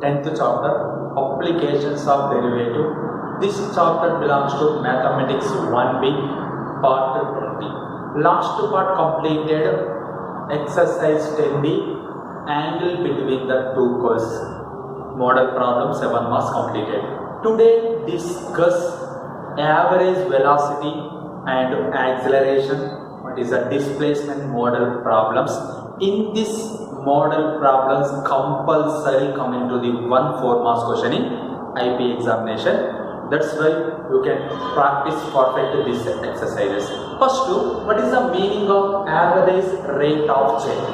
10th chapter, Applications of Derivative. This chapter belongs to Mathematics 1B, part 20. Last part completed exercise 10D, angle between the two curves. Model problem 7 was completed. Today discuss average velocity and acceleration. What is the displacement model problems? In this model problems compulsory come into the 1 4 marks question in IP examination. That's why you can practice perfect these exercises. First, what is the meaning of average rate of change?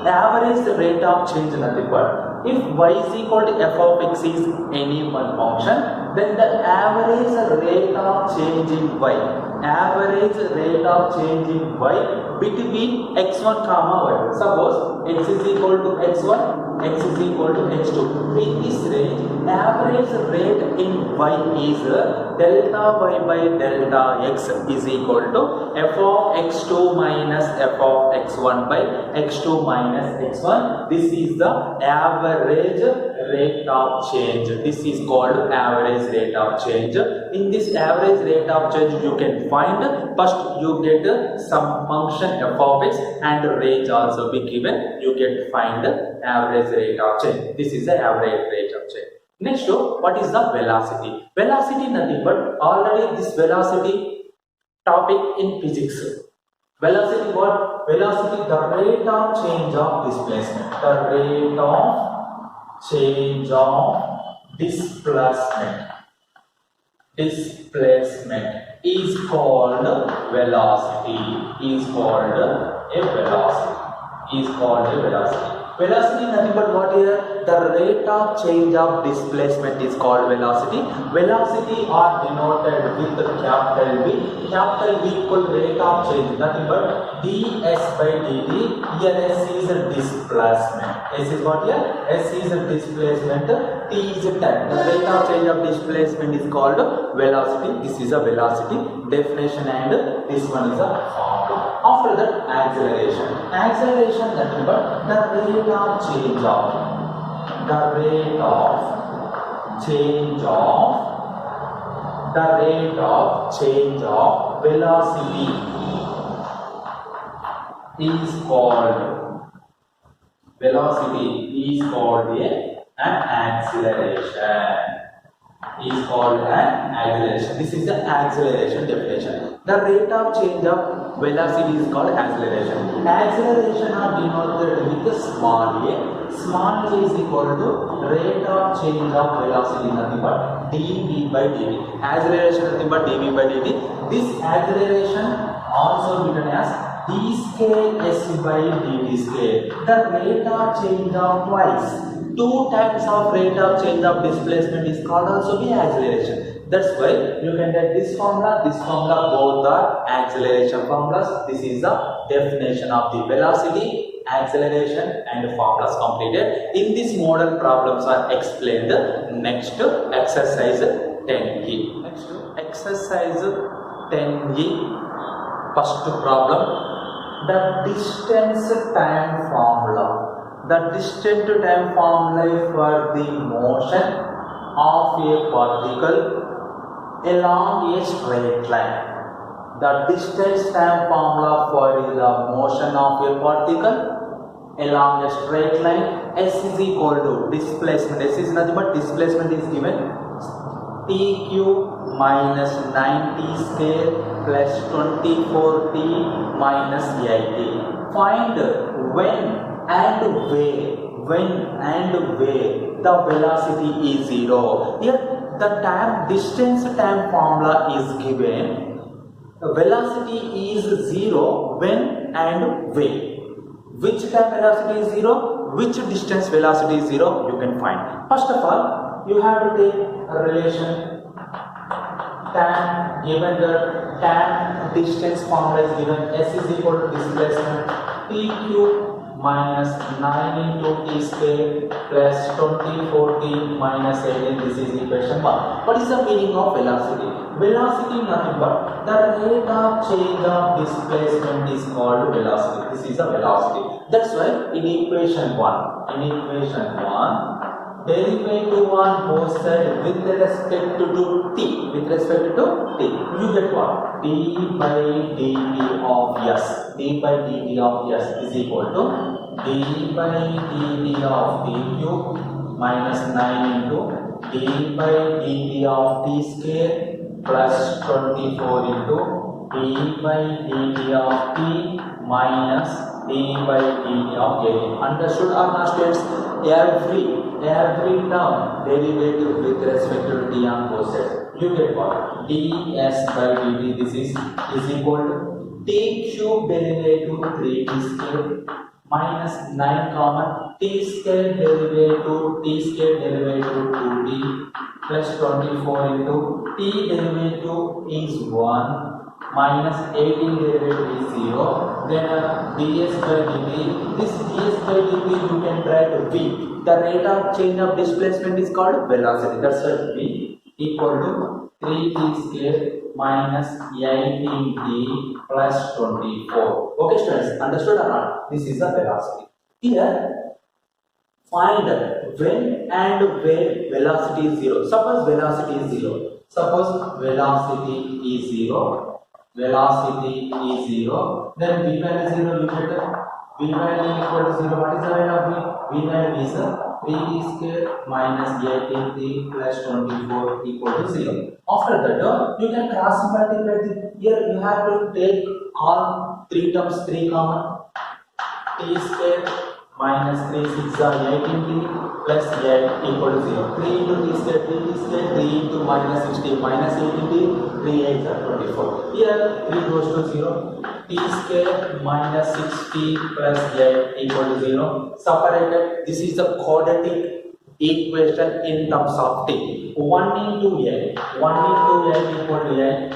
Average rate of change nothing but if y is equal to f of x is any one function, then the average rate of change in y, average rate of change in y between x1 comma y. Suppose x is equal to x1, x is equal to x2. In this range, average rate in y is delta y by delta x is equal to f of x2 minus f of x1 by x2 minus x1. This is the average rate of change. This is called average rate of change. In this average rate of change, you can find first you get some function f of x and range also be given. You can find average rate of change. This is the average rate of change. Next, what is the velocity? Velocity nothing but already this velocity topic in physics. Velocity what? Velocity the rate of change of displacement. The rate of change of displacement. Displacement is called velocity. Is called a velocity. Is called a velocity. Velocity nothing but what here? The rate of change of displacement is called velocity. Velocity are denoted with capital V. Capital V equal rate of change nothing but ds by dt. Here s is displacement. S is what here? S is displacement. T is time. The rate of change of displacement is called velocity. This is a velocity definition and this one is a formula. After that, acceleration. Acceleration nothing but the rate of change of velocity is called an acceleration. Is called an acceleration. This is the acceleration definition. The rate of change of velocity is called acceleration. Acceleration are denoted with small a. Small a is equal to rate of change of velocity nothing but dv by dt. Acceleration nothing but dv by dt. This acceleration also written as d square s by dt square. The rate of change of twice. 2 times of rate of change of displacement is called also the acceleration. That's why you can get this formula, both are acceleration formulas. This is the definition of the velocity, acceleration and formulas completed. In this model problems are explained. Next exercise 10e. Next exercise 10e. First problem, the distance time formula. The distance time formula for the motion of a particle along a straight line. The distance time formula for the motion of a particle along a straight line. S is equal to displacement. S is nothing but displacement is given tq minus 90 square plus 24t minus 80. Find when and where the velocity is 0. Here the distance time formula is given. The velocity is 0 when and where. Which time velocity is 0? Which distance velocity is 0? You can find. First of all, you have to take a relation tan, given the tan distance formula is given. S is equal to displacement tq minus 9 into t square plus 24t minus 18. This is equation 1. What is the meaning of velocity? Velocity nothing but the rate of change of displacement is called velocity. This is a velocity. That's why in equation 1, derivative on both sides with respect to t. With respect to t, you get what? d by dt of s. d by dt of s is equal to d by dt of t cube minus 9 into d by dt of t square plus 24 into d by dt of t minus d by dt of a. Understood or not, students? Every term derivative with respect to t on both sides, you get what? ds by dt, this is equal to t cube derivative 3t square minus 9 common t square derivative 2t plus 24 into t derivative is 1 minus 18 derivative is 0. Then ds by dt, this ds by dt you can write v. The rate of change of displacement is called velocity. That's why v equal to 3t square minus 18t plus 24. Okay, students, understood or not? This is the velocity. Here, find when and where velocity is 0. Suppose velocity is 0. Suppose velocity is 0. Velocity is 0. Then v value is 0. You get v value equal to 0. What is the value of v? V value is 3t square minus 18t plus 24 equal to 0. After that, you can cross multiply. Here you have to take all 3 terms, 3 common. T square minus 3 6 are 18t plus 8 equal to 0. 3 into t square, 3t square, 3 into minus 16 minus 18t, 3 8 are 24. Here 3 goes to 0. T square minus 6t plus 8 equal to 0. Separated, this is the quadratic equation in terms of t. 1 into 8 equal to 8.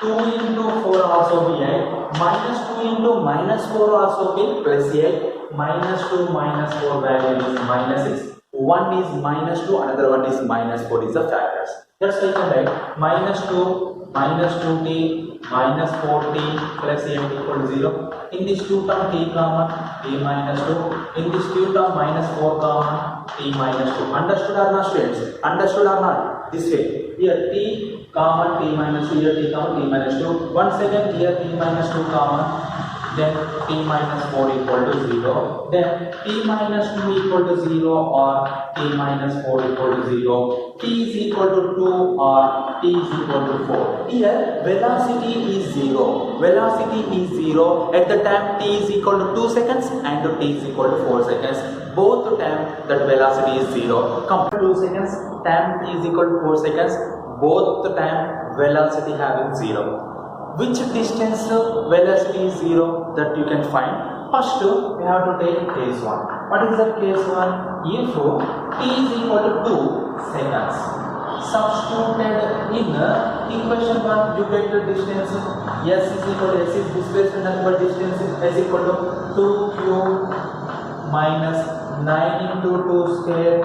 2 into 4 also be 8. Minus 2 into minus 4 also be plus 8. Minus 2 minus 4 value is minus 6. One is minus 2, another one is minus 4 is the factors. That's why you can write minus 2 minus 2t minus 4t plus 8 equal to 0. In this 2 term t common, t minus 2. In this 2 term minus 4 common, t minus 2. Understood or not, students? Understood or not? This way. Here t common, t minus 2. Here t common, t minus 2. Once again here t minus 2 common. Then t minus 4 equal to 0. Then t minus 2 equal to 0 or t minus 4 equal to 0. T is equal to 2 or t is equal to 4. Here velocity is 0. Velocity is 0 at the time t is equal to 2 seconds and t is equal to 4 seconds. Both the time that velocity is 0. Compare 2 seconds, time t is equal to 4 seconds. Both the time velocity having 0. Which distance velocity is 0 that you can find? First, we have to take case 1. What is the case 1? If t is equal to 2 seconds, substituted in equation 1, you get the distance s is equal to s is displacement, nothing but distance is equal to 2 cube minus 9 into 2 square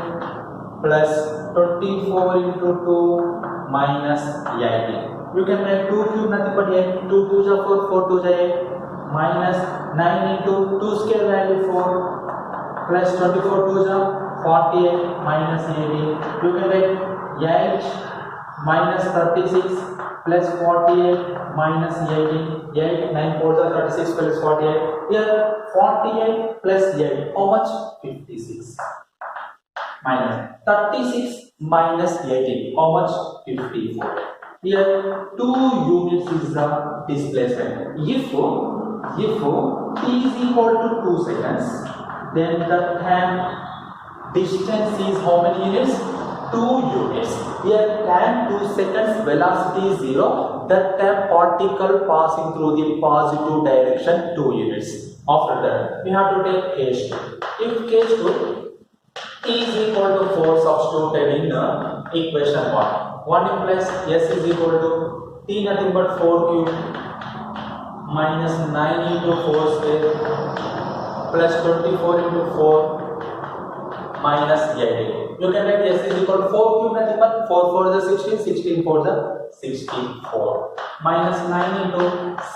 plus 24 into 2 minus 18. You can write 2 cube nothing but 8, 2 2s are 4, 4 2s are 8, minus 9 into 2 square value 4, plus 24 2s are 48, minus 18. You can write 8 minus 36 plus 48 minus 18, 8, 9 4s are 36 plus 48. Here 48 plus 8, how much? 56. Minus 36 minus 18, how much? 54. Here 2 units is the displacement. If t is equal to 2 seconds, then the time distance is how many units? 2 units. Here time 2 seconds, velocity is 0. That time particle passing through the positive direction 2 units. After that, we have to take case 2. If case 2 t is equal to 4 substituted in equation 1. 1 implies s is equal to t nothing but 4 cube minus 9 into 4 square plus 24 into 4 minus 18. You can write s is equal to 4 cube nothing but 4 for the 16, 16 for the 64 minus 9 into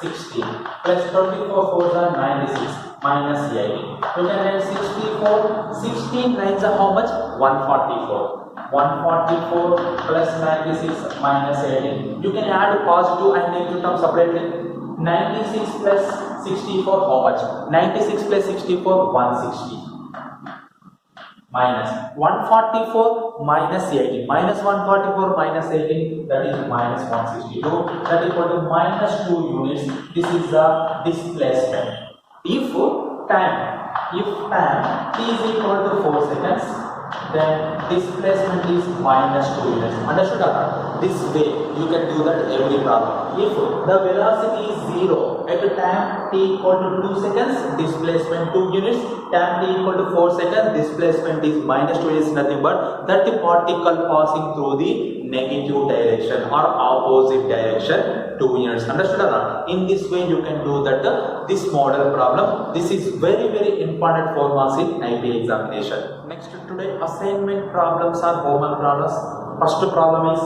16 plus 24 for the 96 minus 18. You can write 64. 16 9s are how much? 144. 144 plus 96 minus 18. You can add positive and negative terms separately. 96 plus 64 how much? 96 plus 64 160. Minus 144 minus 18. Minus 144 minus 18, that is minus 162. That is equal to minus 2 units. This is the displacement. If time t is equal to 4 seconds, then displacement is minus 2 units. Understood or not? This way you can do that every problem. If the velocity is 0 at time t equal to 2 seconds, displacement 2 units. Time t equal to 4 seconds, displacement is minus 2 units, nothing but that particle passing through the negative direction or opposite direction 2 units. Understood or not? In this way you can do that this model problem. This is very important for marks in IB examination. Next today assignment problems are homework problems. First problem is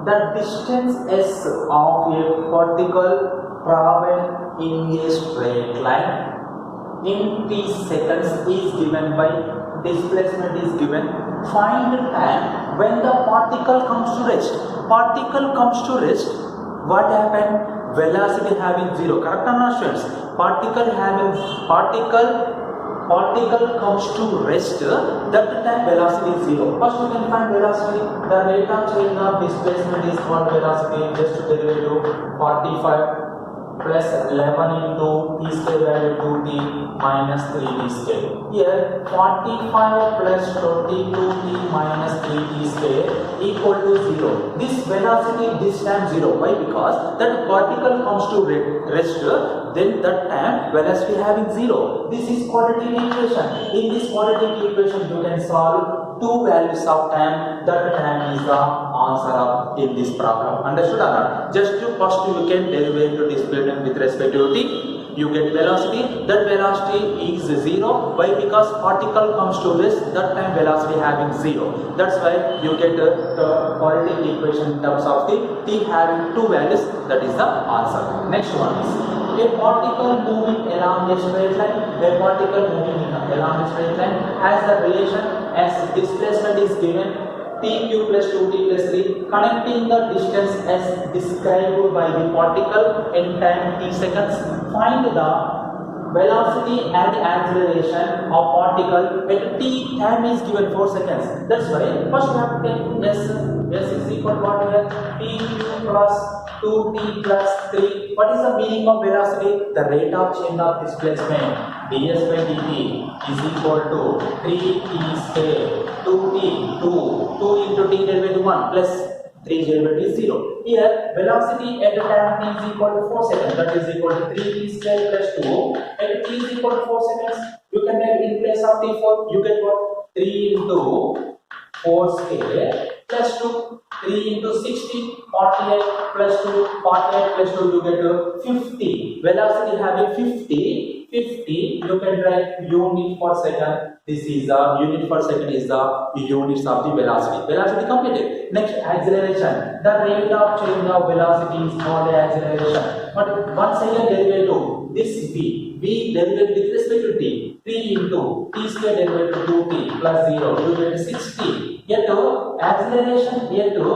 the distance s of a particle traveled in a straight line in t seconds is given by displacement is given. Find time when the particle comes to rest. Particle comes to rest. What happened? Velocity having 0. Correct or not, students? Particle comes to rest. That time velocity is 0. First you can find velocity. The rate of change of displacement is called velocity. Just to derivative 45 plus 11 into t square value 2t minus 3t square. Here 45 plus 22t minus 3t square equal to 0. This velocity this time 0. Why? Because that particle comes to rest, then that time velocity having 0. This is quadratic equation. In this quadratic equation you can solve two values of time. That time is the answer of in this problem. Understood or not? Just to first you can derive to displacement with respect to t. You get velocity. That velocity is 0. Why? Because particle comes to rest. That time velocity having 0. That's why you get the quadratic equation in terms of the t having two values. That is the answer. Next one is a particle moving along a straight line. A particle moving along a straight line has the relation as displacement is given tq plus 2t plus 3, connecting the distance as described by the particle in time t seconds. Find the velocity and acceleration of particle at t time is given 4 seconds. That's why first you have to take s is equal to what here? tq plus 2t plus 3. What is the meaning of velocity? The rate of change of displacement. ds by dt is equal to 3t square 2t 2 into t derivative 1 plus 3 derivative is 0. Here velocity at the time t is equal to 4 seconds. That is equal to 3t square plus 2. At t is equal to 4 seconds, you can have in place of t4 you get what? 3 into 4 square plus 2. 3 into 60, 48 plus 2, 48 plus 2 you get 50. Velocity having 50, you can write unit per second. This is the unit per second is the units of the velocity. Velocity completed. Next acceleration. The rate of change of velocity is called acceleration. But once again derivative. This v derivative with respect to t. 3 into t square derivative 2t plus 0. You get 60. Yet acceleration here to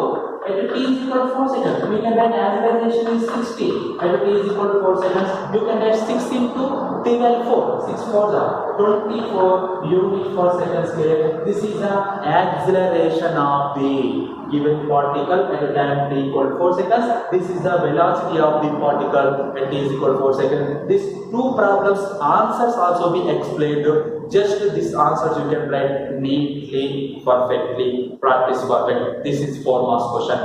at t is equal to 4 seconds. We can write acceleration is 60. At t is equal to 4 seconds. You can write 6 into t value 4. 6 4s are 24 unit per second square. This is the acceleration of the given particle at a time t equal to 4 seconds. This is the velocity of the particle at t is equal to 4 seconds. These two problems answers also be explained. Just these answers you can write neatly, perfectly, practice perfect. This is 4 marks question.